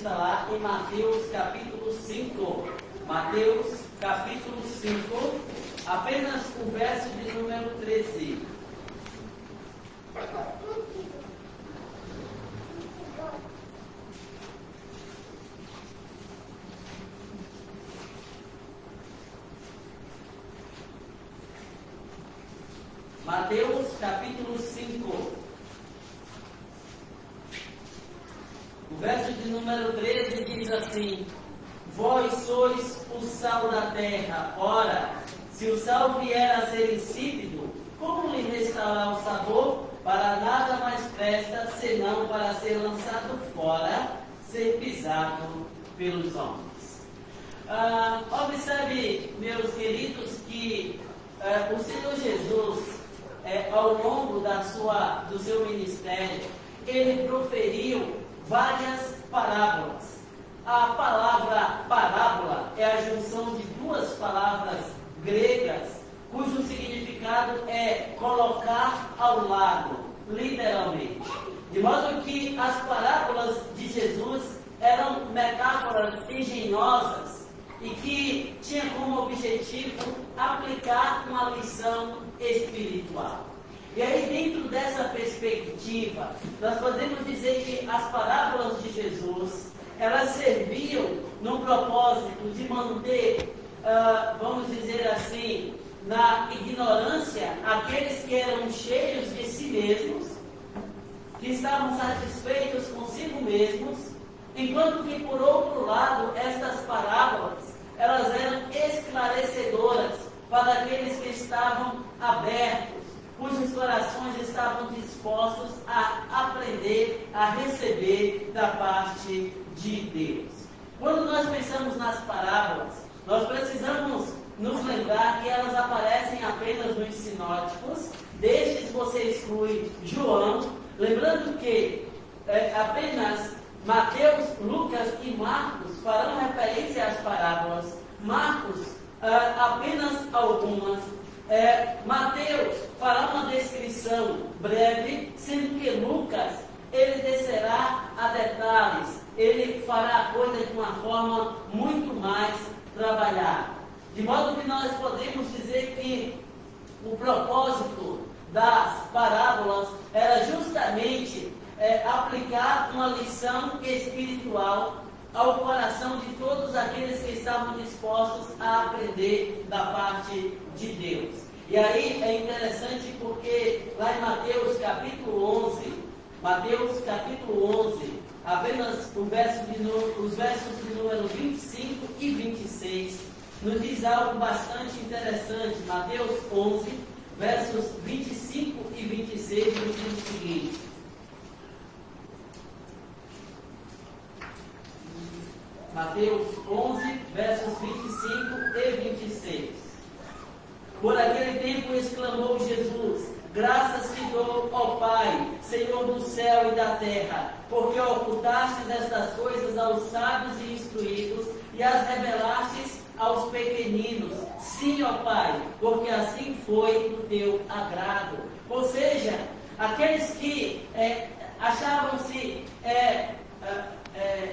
está lá em Mateus capítulo 5. Mateus capítulo 5, apenas o verso de número 13. Mateus capítulo 5, o verso de número 13 diz assim: Vós sois o sal da terra. Ora, se o sal vier a ser insípido, como lhe restaurar o sabor? Para nada mais presta, senão para ser lançado fora, ser pisado pelos homens. Observe, meus queridos, que o Senhor Jesus, ao longo do seu ministério, ele proferiu várias parábolas. A palavra parábola é a junção de duas palavras gregas, cujo significado é colocar ao lado, literalmente. De modo que as parábolas de Jesus eram metáforas engenhosas e que tinham como objetivo aplicar uma lição espiritual. E aí, dentro dessa perspectiva, nós podemos dizer que as parábolas de Jesus, elas serviam no propósito de manter, vamos dizer assim, na ignorância, aqueles que eram cheios de si mesmos, que estavam satisfeitos consigo mesmos, enquanto que, por outro lado, estas parábolas, elas eram esclarecedoras para aqueles que estavam abertos, cujos corações estavam dispostos a aprender, a receber da parte de Deus. Quando nós pensamos nas parábolas, nós precisamos nos lembrar que elas aparecem apenas nos sinóticos. Destes você exclui João, lembrando que apenas Mateus, Lucas e Marcos farão referência às parábolas. Marcos, apenas algumas. Mateus fará uma descrição breve, sendo que Lucas, ele descerá a detalhes, ele fará a coisa de uma forma muito mais trabalhada. De modo que nós podemos dizer que o propósito das parábolas era justamente aplicar uma lição espiritual ao coração de todos aqueles que estavam dispostos a aprender da parte de Deus. E aí é interessante porque lá em Mateus capítulo 11, apenas os versos de número 25 e 26, nos diz algo bastante interessante. Mateus 11, versos 25 e 26, nos diz o seguinte: Mateus 11, versos 25 e 26. Por aquele tempo exclamou Jesus: Graças te dou, ó Pai, Senhor do céu e da terra, porque ocultastes estas coisas aos sábios e instruídos e as revelastes aos pequeninos. Sim, ó Pai, porque assim foi do teu agrado. Ou seja, aqueles que achavam-se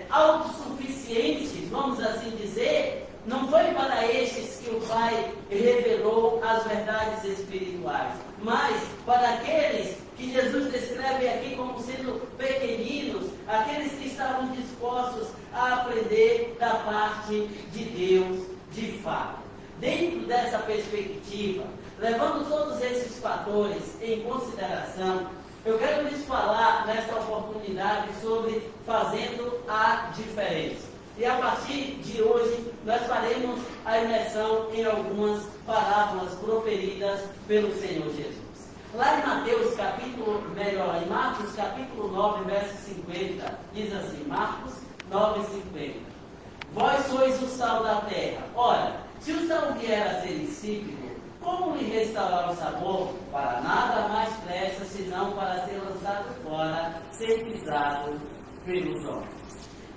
autossuficientes, vamos assim dizer, não foi para estes que o Pai revelou as verdades espirituais, mas para aqueles que Jesus descreve aqui como sendo pequeninos, aqueles que estavam dispostos a aprender da parte de Deus de fato. Dentro dessa perspectiva, levando todos esses fatores em consideração, eu quero lhes falar nesta oportunidade sobre fazendo a diferença. E a partir de hoje, nós faremos a imersão em algumas parábolas proferidas pelo Senhor Jesus. Lá em em Marcos capítulo 9, verso 50, diz assim, Marcos 9, 50. Vós sois o sal da terra. Ora, se o sal vier a ser insípido, como lhe restaurar o sabor? Para nada mais presta, senão para ser lançado fora, ser pisado pelos homens.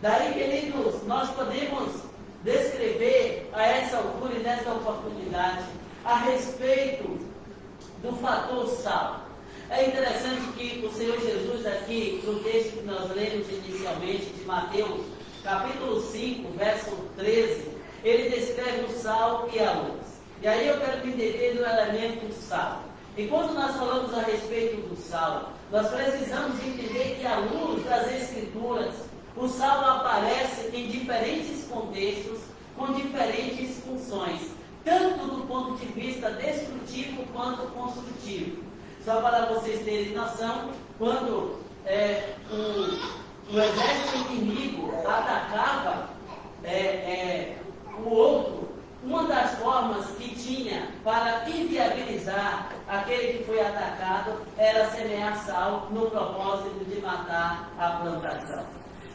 Daí, queridos, nós podemos descrever a essa altura e nessa oportunidade a respeito do fator sal. É interessante que o Senhor Jesus aqui, no texto que nós lemos inicialmente de Mateus capítulo 5, verso 13, ele descreve o sal e a luz. E aí eu quero entender do elemento sal. E quando nós falamos a respeito do sal, nós precisamos entender que à luz das Escrituras, o sal aparece em diferentes contextos, com diferentes funções, tanto do ponto de vista destrutivo quanto construtivo. Só para vocês terem noção, quando o exército inimigo atacava o outro, uma das formas que tinha para inviabilizar aquele que foi atacado era semear sal no propósito de matar a plantação.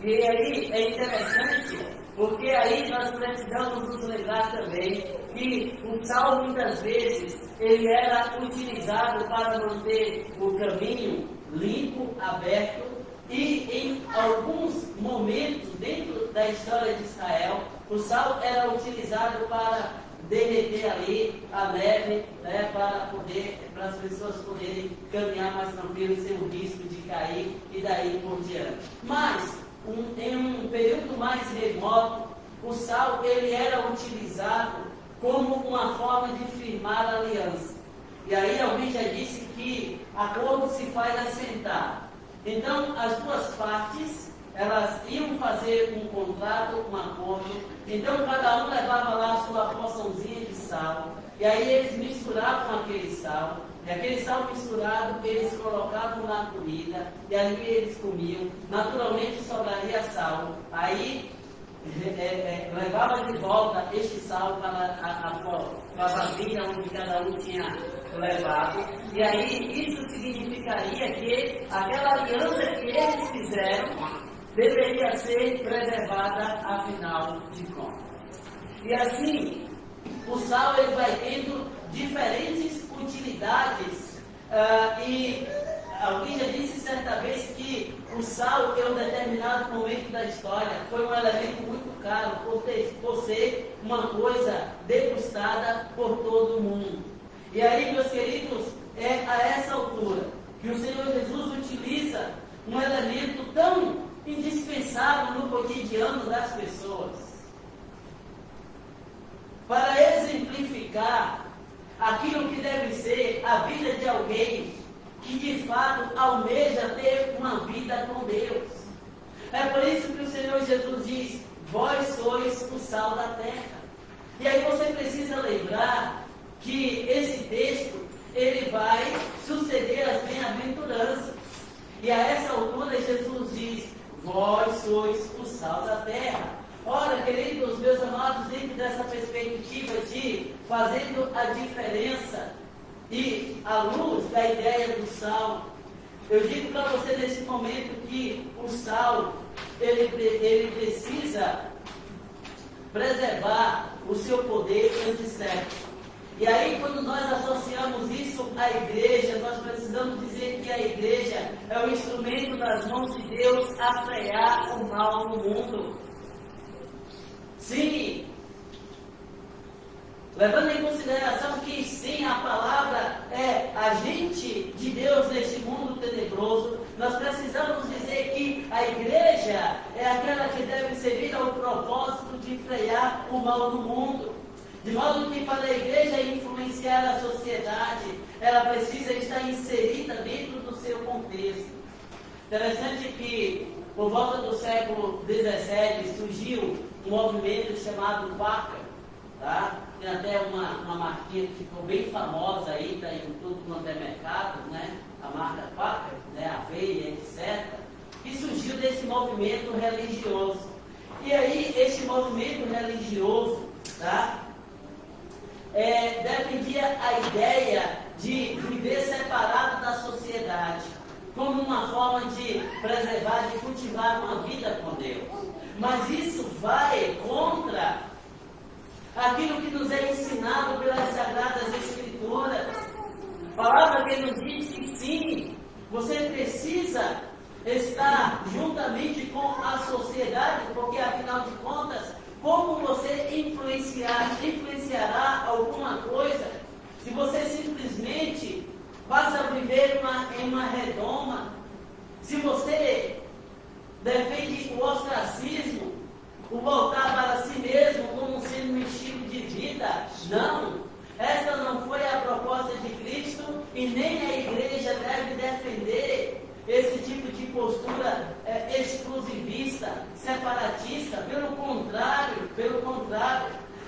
E aí é interessante, porque aí nós precisamos nos lembrar também que o sal muitas vezes ele era utilizado para manter o caminho limpo, aberto, e em alguns momentos dentro da história de Israel, o sal era utilizado para derreter ali a neve, né, para as pessoas poderem caminhar mais tranquilo, sem o risco de cair e daí por diante. Mas, em um período mais remoto, o sal ele era utilizado como uma forma de firmar a aliança. E aí alguém já disse que acordo se faz assentar. Então, as duas partes, elas iam fazer um contrato, um acordo. Então, cada um levava lá a sua porçãozinha de sal. E aí eles misturavam aquele sal. E aquele sal misturado, eles colocavam na comida. E ali eles comiam. Naturalmente, sobraria sal. Aí, levava de volta este sal para a vasilha onde cada um tinha levado. E aí, isso significaria que aquela aliança que eles fizeram deveria ser preservada, afinal de contas. E assim, o sal ele vai tendo diferentes utilidades. E alguém já disse certa vez que o sal, em um determinado momento da história, foi um elemento muito caro por ser uma coisa degustada por todo mundo. E aí, meus queridos, é a essa altura que o Senhor Jesus utiliza um elemento tão indispensável no cotidiano das pessoas para exemplificar aquilo que deve ser a vida de alguém que de fato almeja ter uma vida com Deus. É por isso que o Senhor Jesus diz: vós sois o sal da terra. E aí você precisa lembrar que esse texto ele vai suceder as bem-aventuranças. E a essa altura Jesus diz: vós sois o sal da terra. Ora, queridos, meus amados, dentro dessa perspectiva de fazendo a diferença e à luz da ideia do sal, eu digo para você nesse momento que o sal ele precisa preservar o seu poder antisséptico. E aí, quando nós associamos isso à igreja, nós precisamos dizer que a igreja é o instrumento nas mãos de Deus a frear o mal no mundo. Sim, levando em consideração que sim, a palavra é agente de Deus neste mundo tenebroso, nós precisamos dizer que a igreja é aquela que deve servir ao propósito de frear o mal no mundo. De modo que para a igreja influenciar a sociedade, ela precisa estar inserida dentro do seu contexto. Interessante que, por volta do século XVII, surgiu um movimento chamado Quaker, tá? Tem até uma marquinha que ficou bem famosa aí, está em tudo quanto é mercado, né? A marca Quaker, né? Aveia, etc. Que surgiu desse movimento religioso. E aí, esse movimento religioso, tá? Defendia a ideia de viver separado da sociedade, como uma forma de preservar, de cultivar uma vida com Deus. Mas isso vai contra aquilo que nos é ensinado pelas Sagradas Escrituras. A palavra que nos diz que sim, você precisa estar juntamente com a sociedade, porque afinal de contas, como você influenciará alguma coisa se você simplesmente passa a viver em uma redoma? Se você defende o ostracismo, o voltar para si mesmo como sendo um estilo de vida. Não. Essa não foi a proposta de Cristo e nem a igreja deve defender esse tipo de postura exclusivista, separatista. Pelo contrário,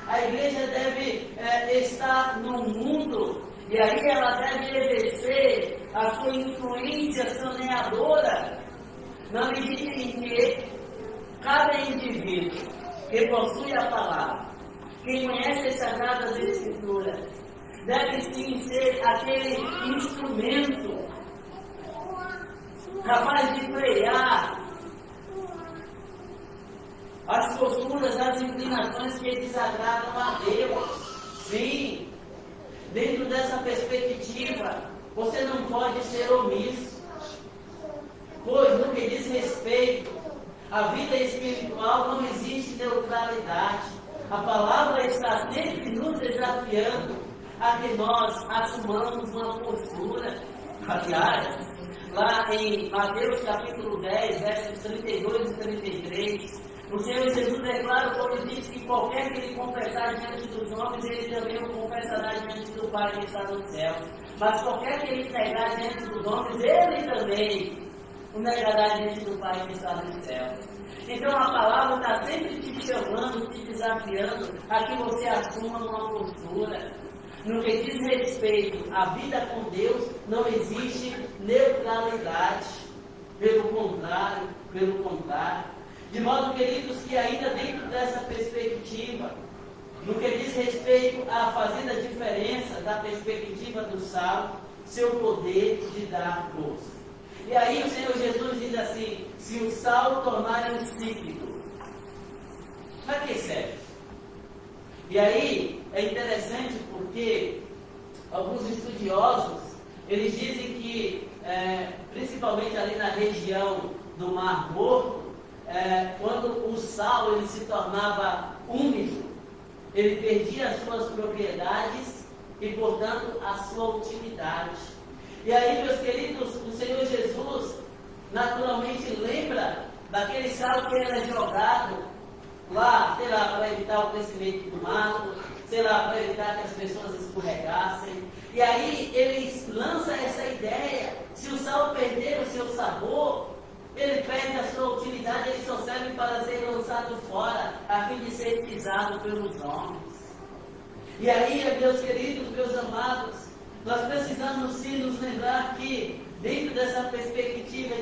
a igreja deve estar no mundo e aí ela deve exercer a sua influência saneadora na medida em que cada indivíduo que possui a palavra, que conhece as Sagradas Escrituras, deve sim ser aquele instrumento capaz de frear as posturas, as inclinações que desagradam a Deus. Sim, dentro dessa perspectiva, você não pode ser omisso, pois no que diz respeito à vida espiritual não existe neutralidade. A palavra está sempre nos desafiando a que nós assumamos uma postura. Aliás, lá em Mateus capítulo 10, versos 32 e 33, o Senhor Jesus declara quando diz que qualquer que ele confessar diante dos homens, ele também o confessará diante do Pai que está no céu. Mas qualquer que ele negar diante dos homens, ele também o negará diante do Pai que está no céu. Então a palavra está sempre te chamando, te desafiando a que você assuma uma postura. No que diz respeito à vida com Deus, não existe neutralidade. Pelo contrário. De modo, queridos, que ainda dentro dessa perspectiva, no que diz respeito a fazer a diferença da perspectiva do sal, seu poder de dar gosto. E aí o Senhor Jesus diz assim: se o sal tornar insípido, para que serve? E aí é interessante porque alguns estudiosos, eles dizem que, principalmente ali na região do Mar Morto, quando o sal ele se tornava úmido, ele perdia as suas propriedades e, portanto, a sua utilidade. E aí, meus queridos, o Senhor Jesus naturalmente lembra daquele sal que era jogado lá, sei lá, para evitar o crescimento do mato, sei lá, para evitar que as pessoas escorregassem. E aí ele lança essa ideia: se o sal perder o seu sabor, ele perde a sua utilidade, ele só serve para ser lançado fora, a fim de ser pisado pelos homens. E aí, meus queridos, meus amados, nós precisamos sim nos lembrar que, dentro dessa perspectiva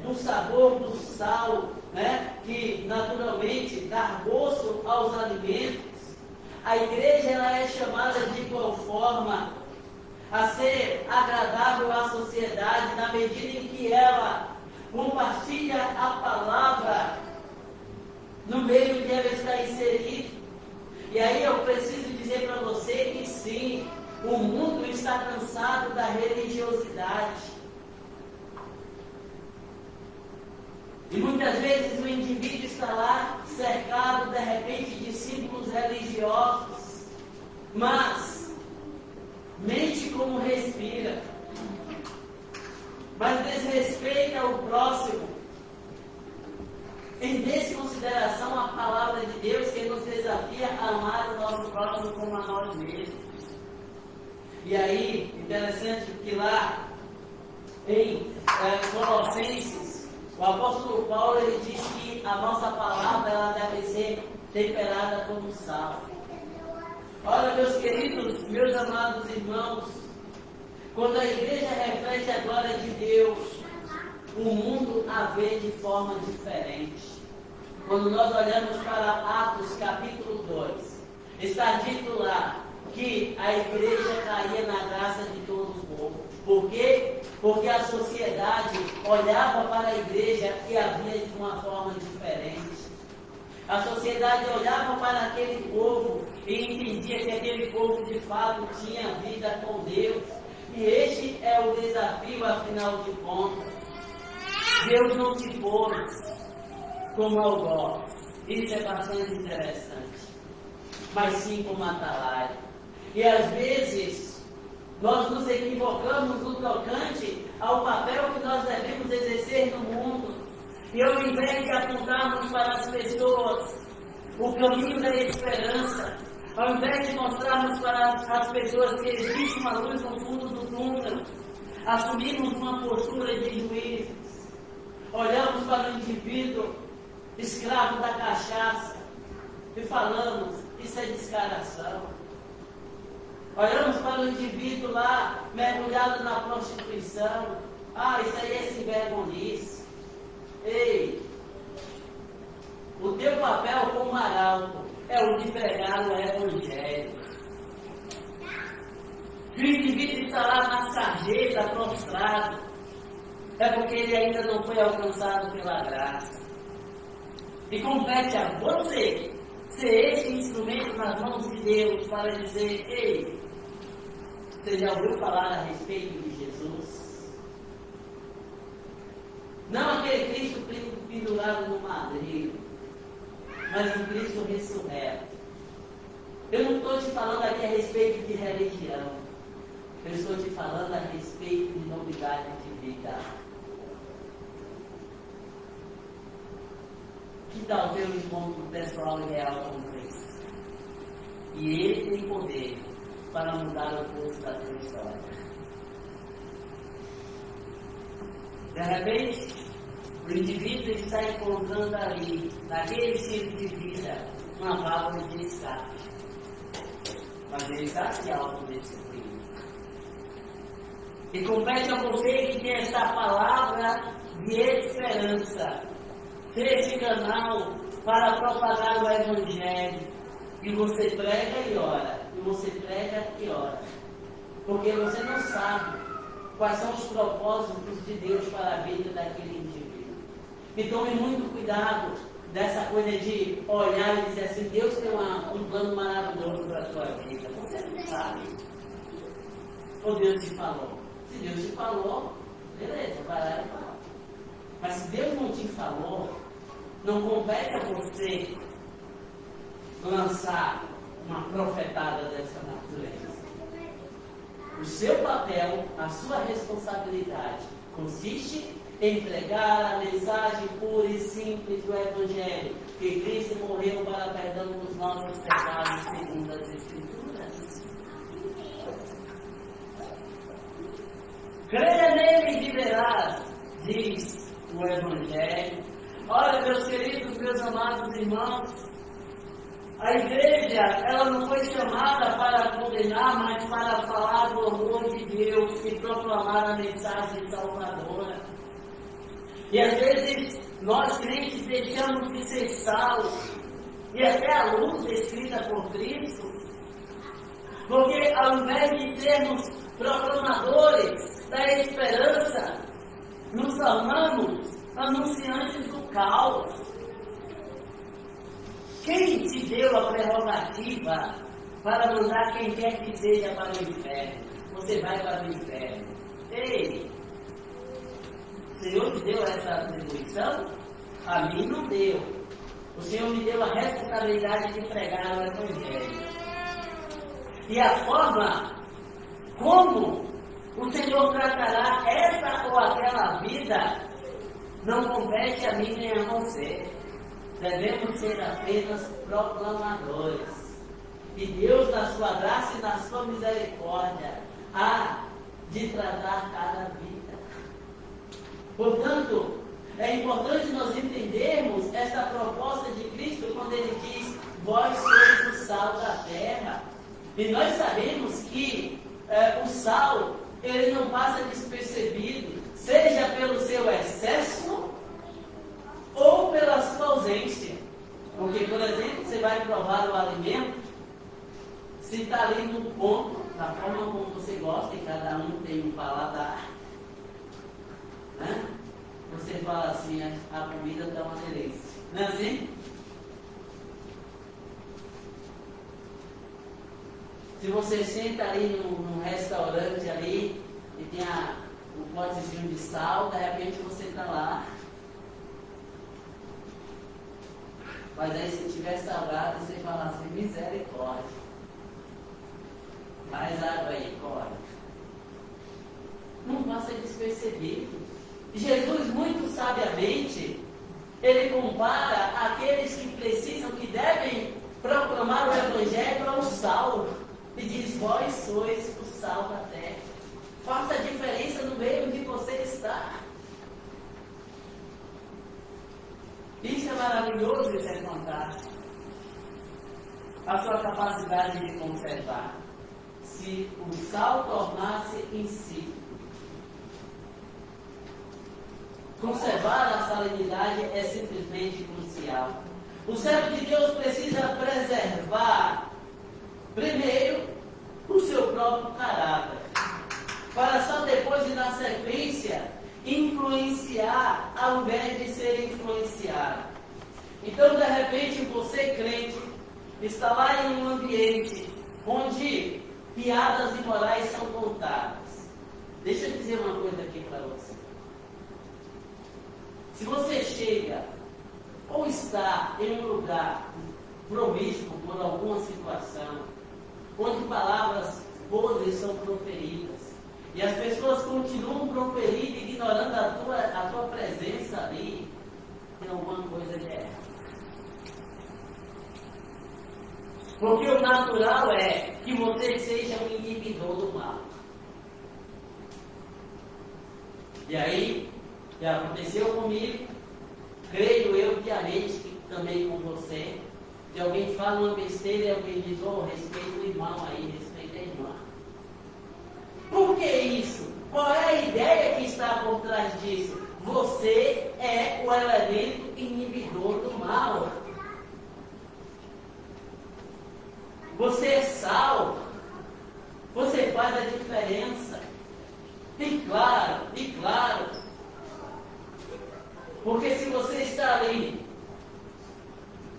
do sabor do sal, né, que naturalmente dá gosto aos alimentos, a igreja ela é chamada de igual forma a ser agradável à sociedade na medida em que ela compartilha a palavra no meio que ela está inserida. E aí eu preciso dizer para você que sim, o mundo está cansado da religiosidade. E muitas vezes o indivíduo está lá cercado de repente de símbolos religiosos, mas mente como respira, mas desrespeita o próximo, em desconsideração a palavra de Deus que nos desafia a amar o nosso próximo como a nós mesmos. E aí, interessante que lá em Colossenses, o apóstolo Paulo ele diz que a nossa palavra ela deve ser temperada como sal. Olha, meus queridos, meus amados irmãos, quando a igreja reflete a glória de Deus, o mundo a vê de forma diferente. Quando nós olhamos para Atos capítulo 2, está dito lá que a igreja caía na graça de todo o povo. Por quê? Porque a sociedade olhava para a igreja e a via de uma forma diferente. A sociedade olhava para aquele povo e entendia que aquele povo de fato tinha vida com Deus. E este é o desafio, afinal de contas. Deus não te pôs como algoz. Isso é bastante interessante. Mas sim como atalaia. E às vezes nós nos equivocamos no tocante ao papel que nós devemos exercer no mundo. E ao invés de apontarmos para as pessoas o caminho da esperança, ao invés de mostrarmos para as pessoas que existe uma luz no fundo do túnel, assumimos uma postura de juízes, olhamos para o indivíduo escravo da cachaça e falamos, isso é descaração. Olhamos para o indivíduo lá, mergulhado na prostituição, isso aí é sinvergonhice. Ei, o teu papel como arauto é o de pregar o Evangelho. Se o indivíduo está lá na sarjeta, prostrado, é porque ele ainda não foi alcançado pela graça. E compete a você ser este instrumento nas mãos de Deus para dizer: ei, você já ouviu falar a respeito de Jesus? Não aquele Cristo pendurado no madeiro, mas o Cristo ressurreto. Eu não estou te falando aqui a respeito de religião. Eu estou te falando a respeito de novidade de vida. Que tal ter um encontro pessoal e real com Cristo? E Ele tem poder para mudar o curso da tua história. De repente, o indivíduo está encontrando ali, naquele estilo de vida, uma válvula de escape. Mas ele está se autodestruindo. E compete a você que tem essa palavra de esperança, ser esse canal para propagar o Evangelho. E você prega e ora, e você prega e ora. Porque você não sabe quais são os propósitos de Deus para a vida daquele indivíduo. E tome muito cuidado dessa coisa de olhar e dizer assim: Deus tem um plano maravilhoso para a tua vida. Você não sabe. Ou Deus te falou? Se Deus te falou, beleza, vai lá e fala. Mas se Deus não te falou, não compete a você lançar uma profetada dessa natureza. O seu papel, a sua responsabilidade, consiste em pregar a mensagem pura e simples do Evangelho, que Cristo morreu para perdão dos nossos pecados, segundo as Escrituras. Creia nele e viverás, diz o Evangelho. Olha, meus queridos, meus amados irmãos, a igreja, ela não foi chamada para condenar, mas para falar do amor de Deus e proclamar a mensagem salvadora. E às vezes nós crentes deixamos de ser sal e até a luz descrita por Cristo, porque ao invés de sermos proclamadores da esperança, nos tornamos anunciantes do caos. Quem te deu a prerrogativa para mandar quem quer que seja para o inferno? Você vai para o inferno. Ei! O Senhor te deu essa atribuição? A mim não deu. O Senhor me deu a responsabilidade de pregar o Evangelho. E a forma como o Senhor tratará essa ou aquela vida não compete a mim nem a você. Devemos ser apenas proclamadores. E Deus, na sua graça e na sua misericórdia, há de tratar cada vida. Portanto, é importante nós entendermos essa proposta de Cristo quando Ele diz: vós sois o sal da terra. E nós sabemos que o sal, ele não passa despercebido, seja pelo seu excesso ou pela sua ausência. Porque, por exemplo, você vai provar o alimento, se está ali no ponto, da forma como você gosta, e cada um tem um paladar, né? Você fala assim: a comida está uma delícia. Não é assim? Se você senta ali num restaurante ali e tem um potezinho de sal, de repente você está lá. Mas aí se tiver salgado, você fala assim: misericórdia. Faz água aí, corre. Não passa despercebido. Jesus muito sabiamente Ele compara aqueles que precisam, que devem proclamar o Evangelho ao sal. E diz: vós sois o sal da terra. Faça a diferença no meio onde você está. Isso é maravilhoso, isso é fantástico. A sua capacidade de conservar. Se o sal tornasse insípido. Conservar a salinidade é simplesmente crucial. O servo de Deus precisa preservar, primeiro, o seu próprio caráter, para só depois e na sequência influenciar ao invés de ser influenciado. Então, de repente, você crente está lá em um ambiente onde piadas imorais são contadas. Deixa eu dizer uma coisa aqui para você. Se você chega ou está em um lugar promíscuo por alguma situação, onde palavras podres são proferidas, e as pessoas continuam proferindo, ignorando a tua presença ali, tem alguma coisa de errado. Porque o natural é que você seja um inibidor do mal. E aí, já aconteceu comigo, creio eu piamente que também com você, de alguém fala uma besteira e alguém diz: oh, respeita o irmão aí, respeita a irmã. Por que isso? Qual é a ideia que está por trás disso? Você é o elemento inibidor do mal. Você é sal. Você faz a diferença. E claro. Porque se você está ali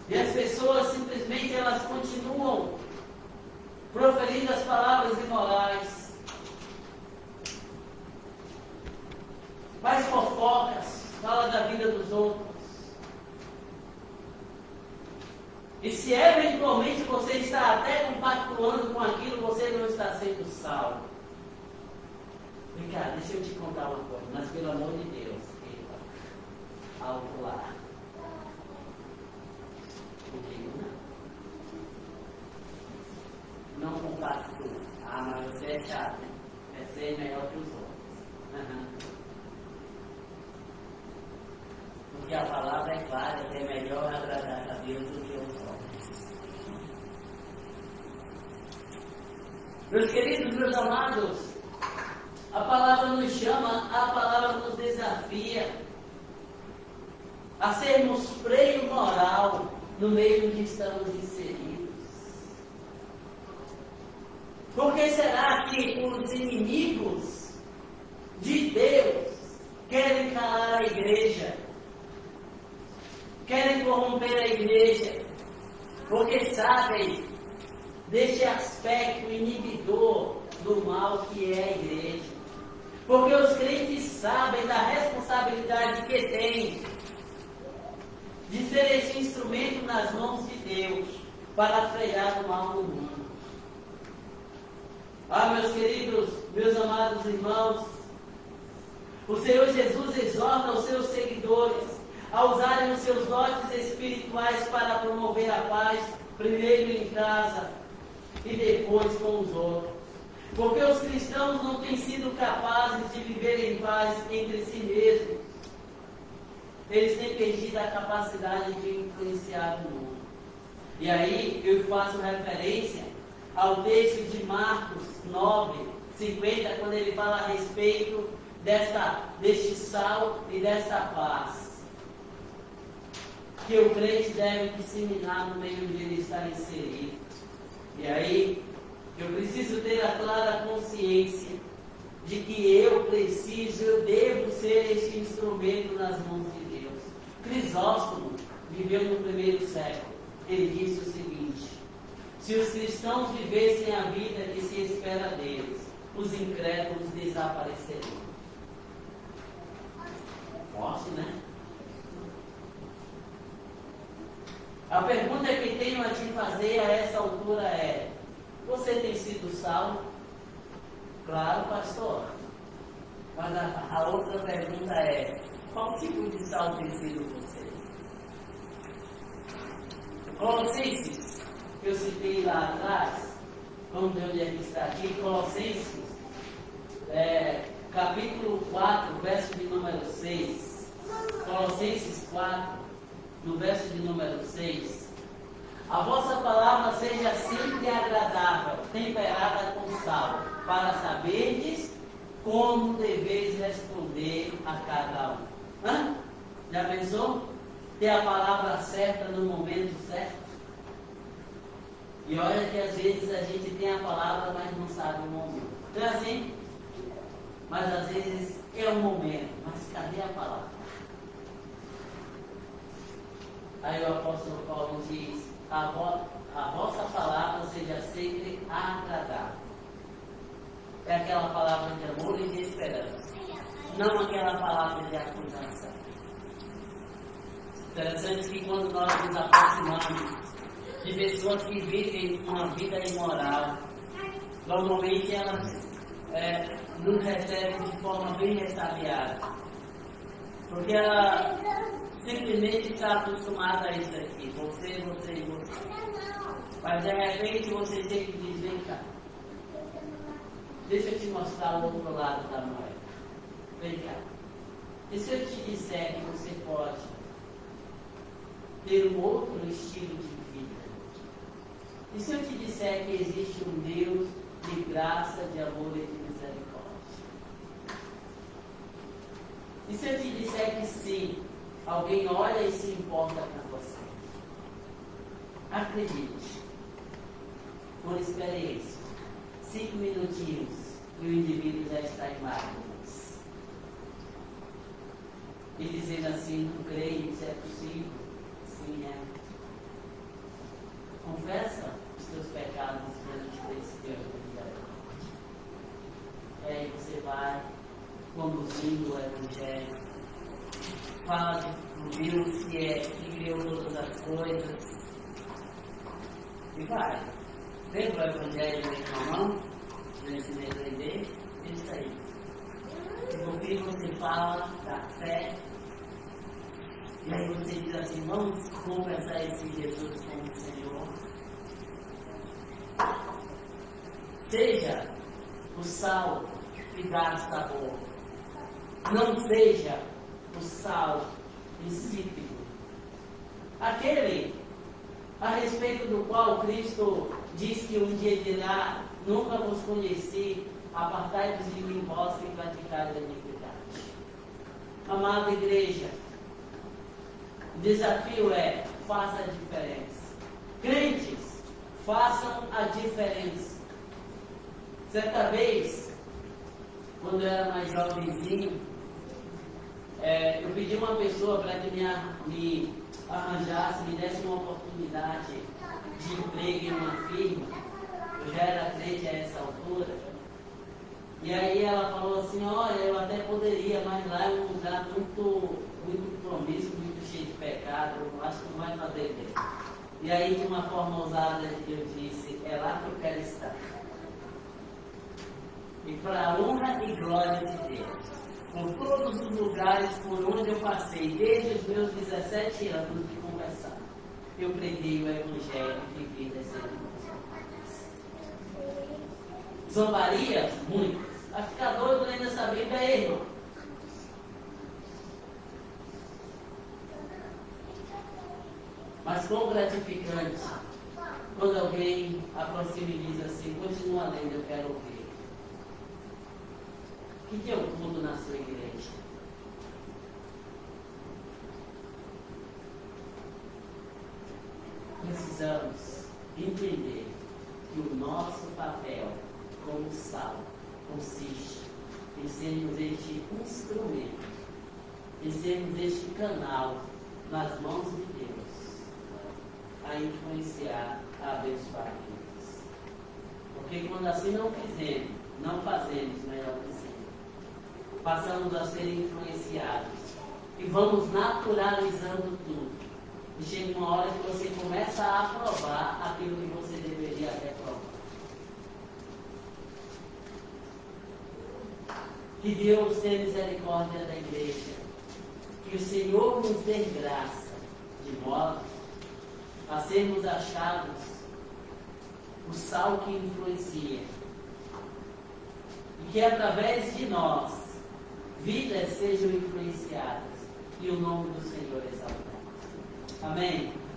e as pessoas simplesmente elas continuam proferindo as palavras imorais, faz fofocas, fala da vida dos outros, e se eventualmente você está até compactuando com aquilo, você não está sendo salvo. Ricardo, deixa eu te contar uma coisa, mas pelo amor de Deus, alto lá. Comigo não compactua. Ah, mas você é chato, né? É ser melhor que os outros. Porque a palavra é clara, que é melhor agradar a Deus do que os homens. Meus queridos, meus amados, a palavra nos chama, a palavra nos desafia a sermos freio moral no meio onde estamos inseridos. Por que será que os inimigos de Deus querem calar a igreja? Querem corromper a igreja? Porque sabem deste aspecto inibidor do mal que é a igreja. Porque os crentes sabem da responsabilidade que têm de ser esse instrumento nas mãos de Deus para frear o mal no mundo. Ah, meus queridos, meus amados irmãos, o Senhor Jesus exorta os seus seguidores a usarem os seus dotes espirituais para promover a paz, primeiro em casa e depois com os outros. Porque os cristãos não têm sido capazes de viver em paz entre si mesmos. Eles têm perdido a capacidade de influenciar o mundo. E aí eu faço referência ao texto de Marcos 9:50, quando ele fala a respeito deste sal e desta paz que o crente deve disseminar no meio onde ele está inserido. E aí eu preciso ter a clara consciência de que eu devo ser este instrumento nas mãos de Deus. Crisóstomo viveu no primeiro século. Ele disse o seguinte: se os cristãos vivessem a vida que se espera deles, os incrédulos desapareceriam. Forte, né? A pergunta que tenho a te fazer a essa altura é: você tem sido salvo? Claro, pastor. Mas a outra pergunta é: qual tipo de sal tem sido você? Colossenses, que eu citei lá atrás, vamos ver onde é que está aqui, Colossenses, capítulo 4, verso de número 6. Colossenses 4, no verso de número 6. A vossa palavra seja sempre agradável, temperada com sal, para saberdes como deveis responder a cada um. Já pensou? Ter a palavra certa no momento certo? E olha que às vezes a gente tem a palavra, mas não sabe o momento. Não é assim? Mas às vezes é o momento, mas cadê a palavra? Aí o apóstolo Paulo diz: a vossa palavra seja sempre agradável. É aquela palavra de amor e de esperança, não aquela palavra de acusação. Interessante que quando nós nos aproximamos de pessoas que vivem uma vida imoral, normalmente elas nos recebem de forma bem ressabiada, porque ela simplesmente está acostumada a isso aqui, você e você. Mas de repente você tem que dizer: vem cá, deixa eu te mostrar o outro lado da moeda. Vem cá. E se eu te disser que você pode ter um outro estilo de vida? E se eu te disser que existe um Deus de graça, de amor e de misericórdia? E se eu te disser que sim, alguém olha e se importa com você? Acredite, por experiência, 5 minutinhos e o indivíduo já está em lágrimas. E dizendo assim: não creio, isso é possível? Sim, é. Confessa os teus pecados diante desse Deus de misericórdia. E aí você vai conduzindo o Evangelho, fala do Deus que criou todas as coisas, e vai. Lembra o Evangelho de Romão? Nesse DVD? Isso aí. E no fim você fala da fé, e aí você diz assim: vamos confessar esse Jesus como Senhor. Seja o sal que dá sabor, não seja o sal insípido, aquele a respeito do qual Cristo diz que um dia dirá: nunca vos conheci, apartai-vos de mim, vós que praticais a iniquidade. Amada igreja, o desafio é: faça a diferença. Crentes, façam a diferença. Certa vez, quando eu era mais jovenzinho, eu pedi uma pessoa para que me arranjasse, me desse uma oportunidade de emprego em uma firma. Eu já era crente a essa altura. E aí ela falou assim: olha, eu até poderia, mas lá é um lugar muito promíscuo, muito cheio de pecado, eu acho que não vai fazer bem. E aí, de uma forma ousada, eu disse: é lá que eu quero estar. E para a honra e glória de Deus, por todos os lugares por onde eu passei, desde os meus 17 anos de conversar, eu preguei o Evangelho e vivi dessa zombarias, muitas. A ficar doido lendo essa Bíblia, irmão. Mas quão gratificante quando alguém aproxima e diz assim: continua lendo, eu quero ouvir. Que dia eu pulo na sua igreja? Precisamos entender que o nosso papel como sal consiste em sermos este instrumento, em sermos este canal nas mãos de Deus a influenciar, a abençoar vidas. Porque quando assim não fazemos, melhor dizendo, passamos a ser influenciados e vamos naturalizando tudo. E chega uma hora que você começa a aprovar aquilo que você deveria reprovar. Que Deus tenha misericórdia da igreja. Que o Senhor nos dê graça, de modo a sermos achados o sal que influencia. E que através de nós, vidas sejam influenciadas e o nome do Senhor exaltado. Amém?